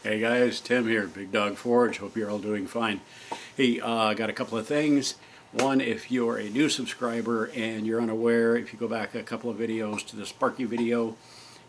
Hey guys, Tim here, Big Dog Forge. Hope you're all doing fine. Hey, got a couple of things. One, if you're a new subscriber and you're unaware, if you go back a couple of videos to the Sparky video,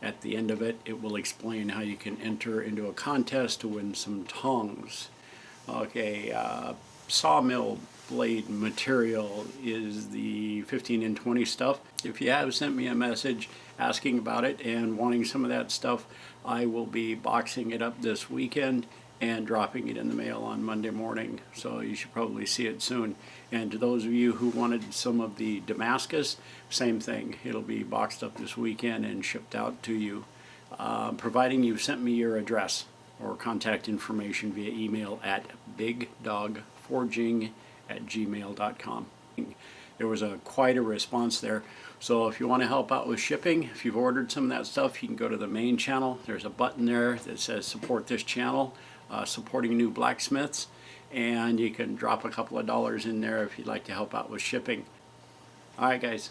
at the end of it, it will explain how you can enter into a contest to win some tongs. Okay, sawmill blade material is the 15 and 20 stuff. If you have sent me a message asking about it and wanting some of that stuff, I will be boxing it up this weekend and dropping it in the mail on Monday morning, so you should probably see it soon. And to those of you who wanted some of the Damascus, same thing. It'll be boxed up this weekend and shipped out to you, providing you sent me your address or contact information via email at bigdogforging@gmail.com. There was quite a response there. So if you want to help out with shipping, if you've ordered some of that stuff, you can go to the main channel. There's a button there that says support this channel, supporting new blacksmiths, and you can drop a couple of dollars in there if you'd like to help out with shipping. Alright guys,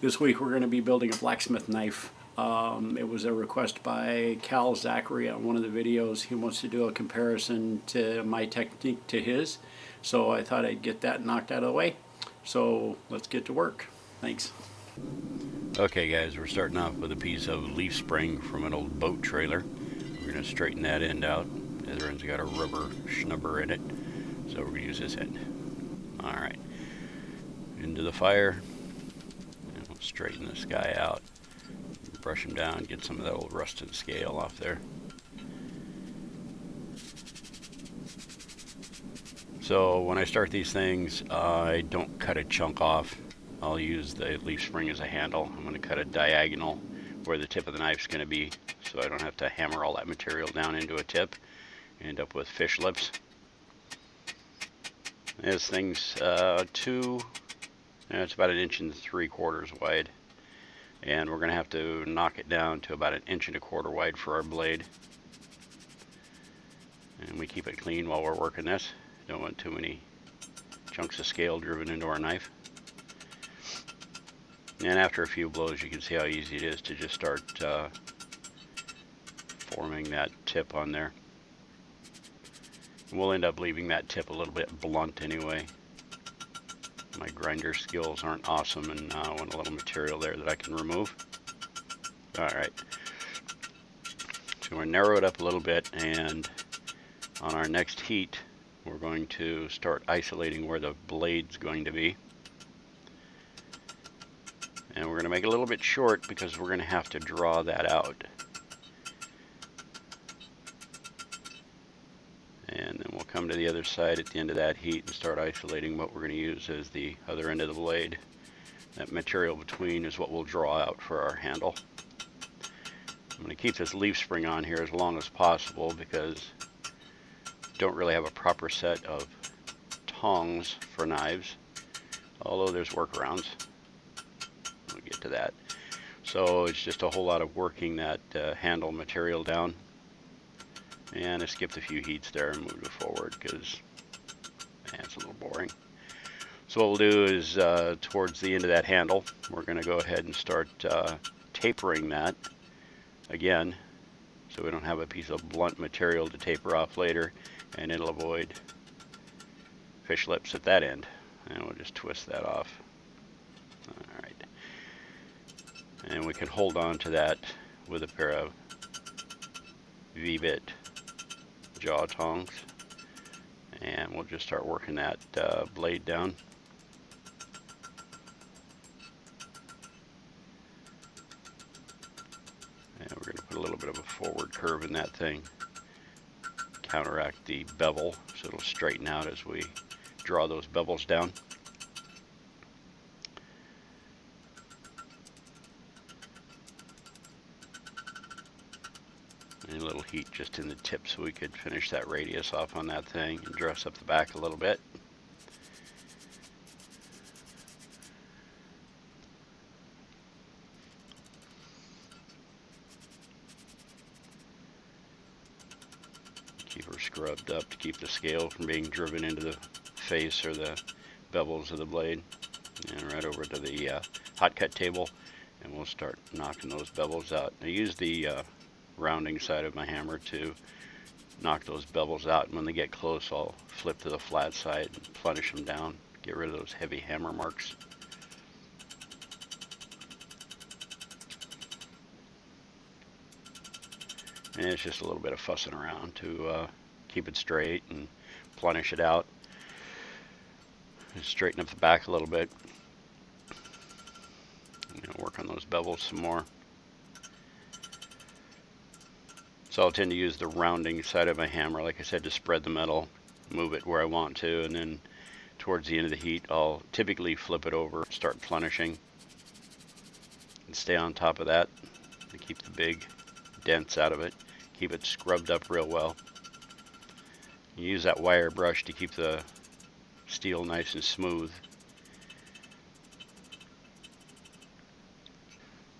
this week we're going to be building a blacksmith knife. It was a request by Cal Zachary on one of the videos. He wants to do a comparison to my technique to his, so I thought I'd get that knocked out of the way. So let's get to work. Thanks. Okay guys, we're starting off with a piece of leaf spring from an old boat trailer. We're going to straighten that end out. The other end's got a rubber snubber in it, so we're going to use this end. Alright, into the fire, and we'll straighten this guy out. Brush him down, get some of that old rusted scale off there. So when I start these things, I don't cut a chunk off. I'll use the leaf spring as a handle. I'm going to cut a diagonal where the tip of the knife is going to be, so I don't have to hammer all that material down into a tip. End up with fish lips. This thing's it's about 1 3/4 inches wide, and we're going to have to knock it down to about 1 1/4 inches wide for our blade. And we keep it clean while we're working this. Don't want too many chunks of scale driven into our knife. And after a few blows, you can see how easy it is to just start forming that tip on there. We'll end up leaving that tip a little bit blunt anyway. My grinder skills aren't awesome, and I want a little material there that I can remove. Alright, so we're going to narrow it up a little bit, and on our next heat we're going to start isolating where the blade's going to be. And we're going to make it a little bit short because we're going to have to draw that out. And then we'll come to the other side at the end of that heat and start isolating what we're going to use as the other end of the blade. That material between is what we'll draw out for our handle. I'm going to keep this leaf spring on here as long as possible because I don't really have a proper set of tongs for knives, although there's workarounds. We'll get to that. So it's just a whole lot of working that handle material down. And I skipped a few heats there and moved it forward because it's a little boring. So what we'll do is towards the end of that handle, we're going to go ahead and start tapering that again, so we don't have a piece of blunt material to taper off later, and it'll avoid fish lips at that end. And we'll just twist that off. Alright. And we can hold on to that with a pair of V-bit jaw tongs, and we'll just start working that blade down. And we're going to put a little bit of a forward curve in that thing, counteract the bevel, so it'll straighten out as we draw those bevels down. And a little heat just in the tip so we could finish that radius off on that thing and dress up the back a little bit. Keep her scrubbed up to keep the scale from being driven into the face or the bevels of the blade. And right over to the hot cut table, and we'll start knocking those bevels out. I use the rounding side of my hammer to knock those bevels out, and when they get close, I'll flip to the flat side and plunish them down, get rid of those heavy hammer marks. And it's just a little bit of fussing around to keep it straight and plunish it out. Straighten up the back a little bit. Work on those bevels some more. So I'll tend to use the rounding side of my hammer, like I said, to spread the metal, move it where I want to, and then towards the end of the heat, I'll typically flip it over, start plunishing, and stay on top of that to keep the big dents out of it. Keep it scrubbed up real well. You use that wire brush to keep the steel nice and smooth.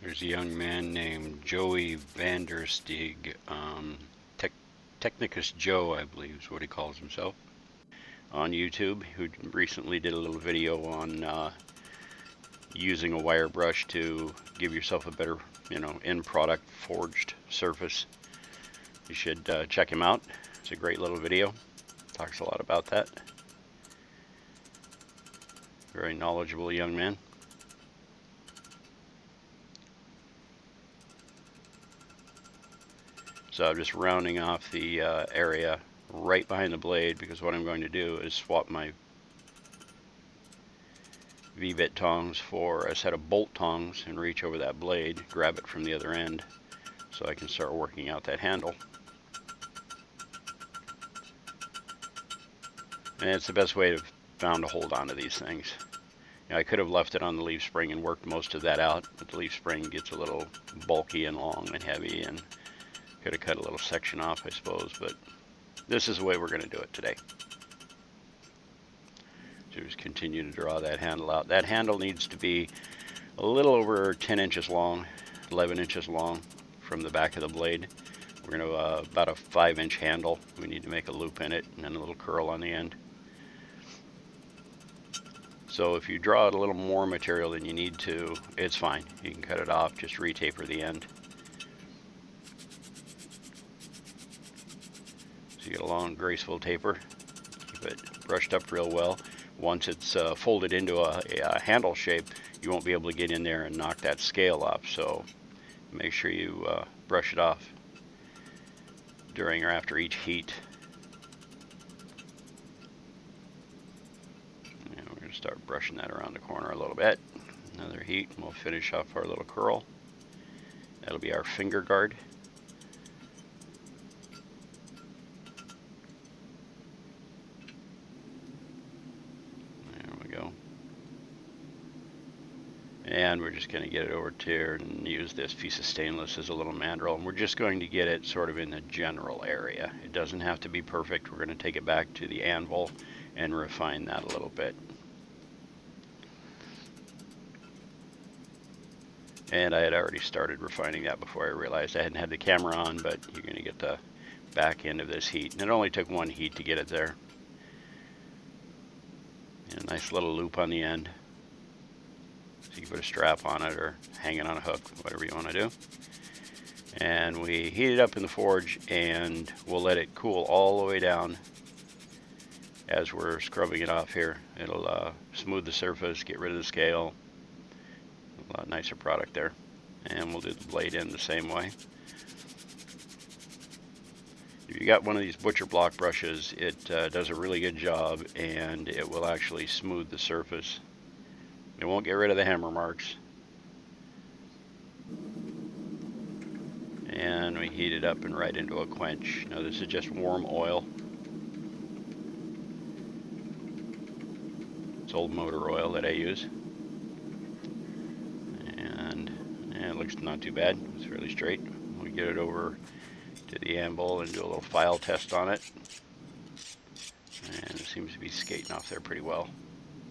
There's a young man named Joey Vandersteeg, Technicus Joe, I believe is what he calls himself, on YouTube, who recently did a little video on using a wire brush to give yourself a better, end product forged surface. You should check him out. It's a great little video. Talks a lot about that. Very knowledgeable young man. So I'm just rounding off the area right behind the blade, because what I'm going to do is swap my V-bit tongs for a set of bolt tongs and reach over that blade, grab it from the other end, so I can start working out that handle. And it's the best way I've found to hold on to these things. I could have left it on the leaf spring and worked most of that out, but the leaf spring gets a little bulky and long and heavy, and could have cut a little section off, I suppose, but this is the way we're going to do it today. So just continue to draw that handle out. That handle needs to be a little over 10 inches long, 11 inches long from the back of the blade. We're going to about a 5-inch handle. We need to make a loop in it and then a little curl on the end. So if you draw out a little more material than you need to, it's fine. You can cut it off, just retaper the end. So you get a long, graceful taper. Keep it brushed up real well. Once it's folded into a handle shape, you won't be able to get in there and knock that scale off. So make sure you brush it off during or after each heat. And we're going to start brushing that around the corner a little bit. Another heat, and we'll finish off our little curl. That'll be our finger guard. And we're just going to get it over to here and use this piece of stainless as a little mandrel. And we're just going to get it sort of in the general area. It doesn't have to be perfect. We're going to take it back to the anvil and refine that a little bit. And I had already started refining that before I realized I hadn't had the camera on, but you're going to get the back end of this heat. And it only took one heat to get it there. And a nice little loop on the end. So you can put a strap on it or hang it on a hook, whatever you want to do. And we heat it up in the forge, and we'll let it cool all the way down as we're scrubbing it off here. It'll smooth the surface, get rid of the scale. A lot nicer product there. And we'll do the blade end the same way. If you got one of these butcher block brushes, it does a really good job, and it will actually smooth the surface. It won't get rid of the hammer marks. And we heat it up and right into a quench. Now this is just warm oil. It's old motor oil that I use. And it looks not too bad. It's fairly straight. We get it over to the anvil and do a little file test on it. And it seems to be skating off there pretty well.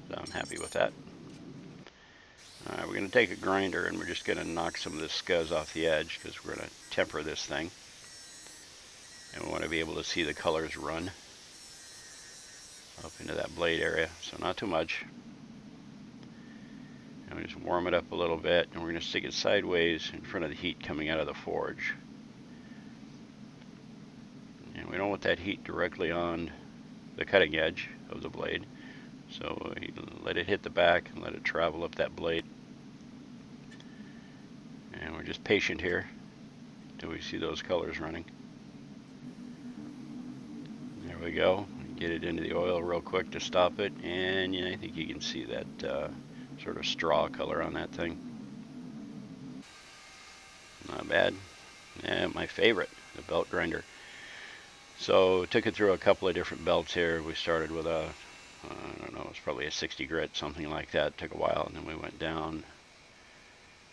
So I'm happy with that. Alright, we're going to take a grinder and we're just going to knock some of this scuzz off the edge, because we're going to temper this thing. And we want to be able to see the colors run up into that blade area, so not too much. And we just warm it up a little bit, and we're going to stick it sideways in front of the heat coming out of the forge. And We don't want that heat directly on the cutting edge of the blade, so you let it hit the back and let it travel up that blade. And we're just patient here until we see those colors running. There we go. Get it into the oil real quick to stop it, and I think you can see that sort of straw color on that thing. Not bad. And my favorite, the belt grinder. So took it through a couple of different belts here. We started with a, I don't know, it's probably a 60 grit, something like that. Took a while, and then we went down,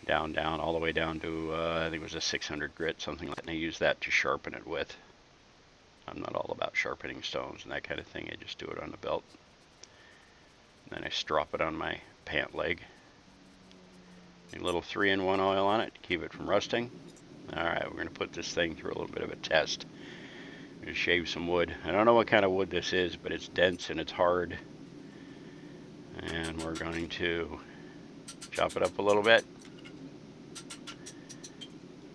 all the way down to, I think it was a 600 grit, something like that. And I used that to sharpen it with. I'm not all about sharpening stones and that kind of thing. I just do it on the belt. And then I strop it on my pant leg. A little 3-in-1 oil on it to keep it from rusting. Alright, we're going to put this thing through a little bit of a test. I'm going to shave some wood. I don't know what kind of wood this is, but it's dense and it's hard. And we're going to chop it up a little bit.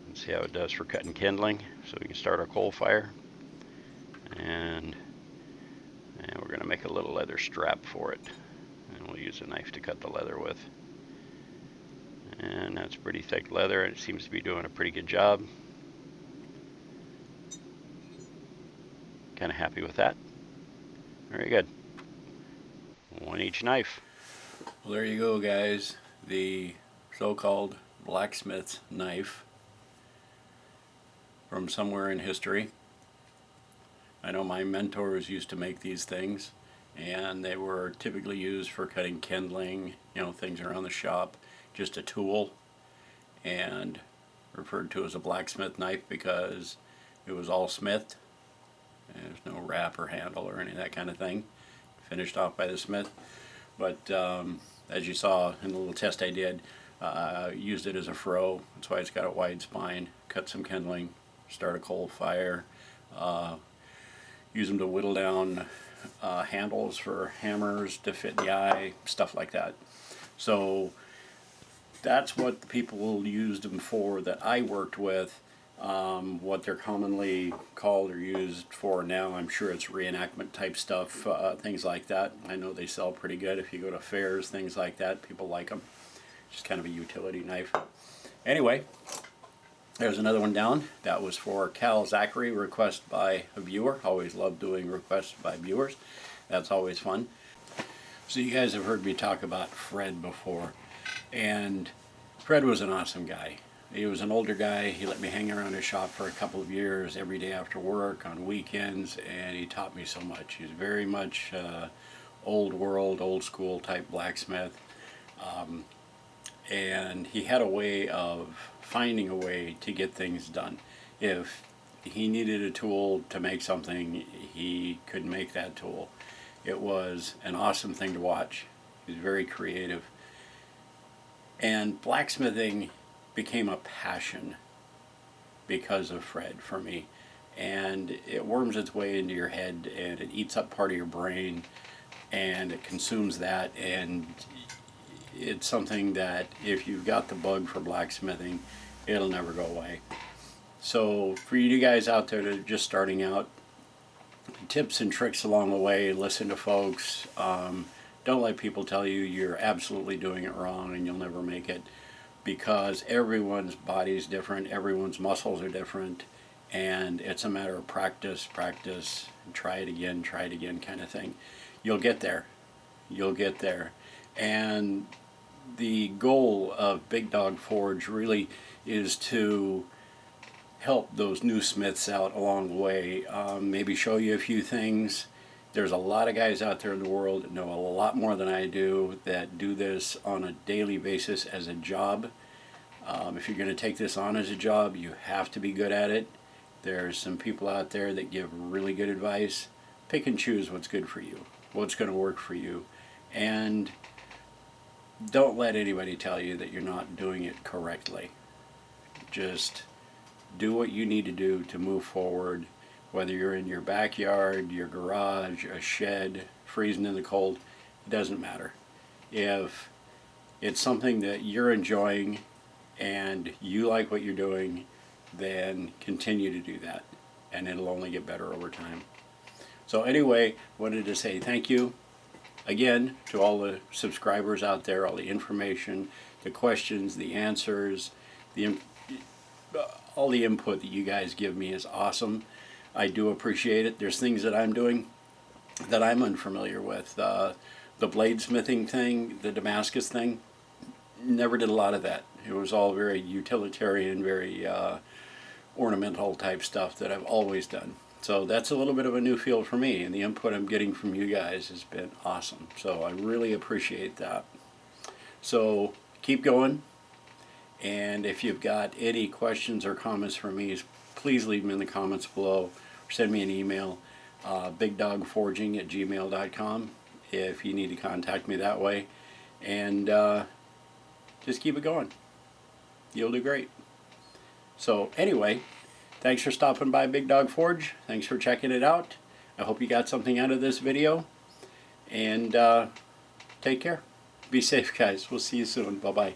And see how it does for cutting kindling. So we can start our coal fire. And we're going to make a little leather strap for it. And we'll use a knife to cut the leather with. And that's pretty thick leather, and it seems to be doing a pretty good job. Kind of happy with that. Very good. One each knife. Well, there you go, guys. The so-called blacksmith's knife from somewhere in history. I know my mentors used to make these things, and they were typically used for cutting kindling, things around the shop. Just a tool, and referred to as a blacksmith knife because it was all smithed. There's no wrap or handle or any of that kind of thing. Finished off by the smith. But as you saw in the little test I did, used it as a furrow. That's why it's got a wide spine. Cut some kindling, start a coal fire, use them to whittle down handles for hammers to fit the eye, stuff like that. So that's what the people used them for that I worked with. What they're commonly called or used for now, I'm sure it's reenactment type stuff, things like that. I know they sell pretty good if you go to fairs, things like that. People like them. Just kind of a utility knife. Anyway, there's another one down. That was for Cal Zachary, request by a viewer. Always love doing requests by viewers. That's always fun. So you guys have heard me talk about Fred before. And Fred was an awesome guy. He was an older guy. He let me hang around his shop for a couple of years every day after work, on weekends, and he taught me so much. He's very much old world, old school type blacksmith. And he had a way of finding a way to get things done. If he needed a tool to make something, he could make that tool. It was an awesome thing to watch. He was very creative. And blacksmithing became a passion because of Fred for me. And it worms its way into your head, and it eats up part of your brain, and it consumes that, and it's something that if you've got the bug for blacksmithing, it'll never go away. So for you guys out there that are just starting out, tips and tricks along the way, listen to folks. Don't let people tell you you're absolutely doing it wrong and you'll never make it, because everyone's body is different, everyone's muscles are different, and it's a matter of practice, try it again kind of thing. You'll get there. You'll get there. And the goal of Big Dog Forge really is to help those new smiths out along the way, maybe show you a few things. There's a lot of guys out there in the world that know a lot more than I do, that do this on a daily basis as a job. If you're going to take this on as a job, you have to be good at it. There's some people out there that give really good advice. Pick and choose what's good for you, what's going to work for you, and don't let anybody tell you that you're not doing it correctly. Just do what you need to do to move forward. Whether you're in your backyard, your garage, a shed, freezing in the cold, it doesn't matter. If it's something that you're enjoying and you like what you're doing, then continue to do that. and it'll only get better over time. So anyway, wanted to say thank you again to all the subscribers out there, all the information, the questions, the answers, all the input that you guys give me is awesome. I do appreciate it. There's things that I'm doing that I'm unfamiliar with. The bladesmithing thing, the Damascus thing, never did a lot of that. It was all very utilitarian, very ornamental type stuff that I've always done. So that's a little bit of a new field for me, and the input I'm getting from you guys has been awesome. So I really appreciate that. So keep going, and if you've got any questions or comments for me, please leave them in the comments below, or send me an email, bigdogforging@gmail.com, if you need to contact me that way. And just keep it going. You'll do great. So anyway, thanks for stopping by Big Dog Forge. Thanks for checking it out. I hope you got something out of this video. And take care. Be safe, guys. We'll see you soon. Bye-bye.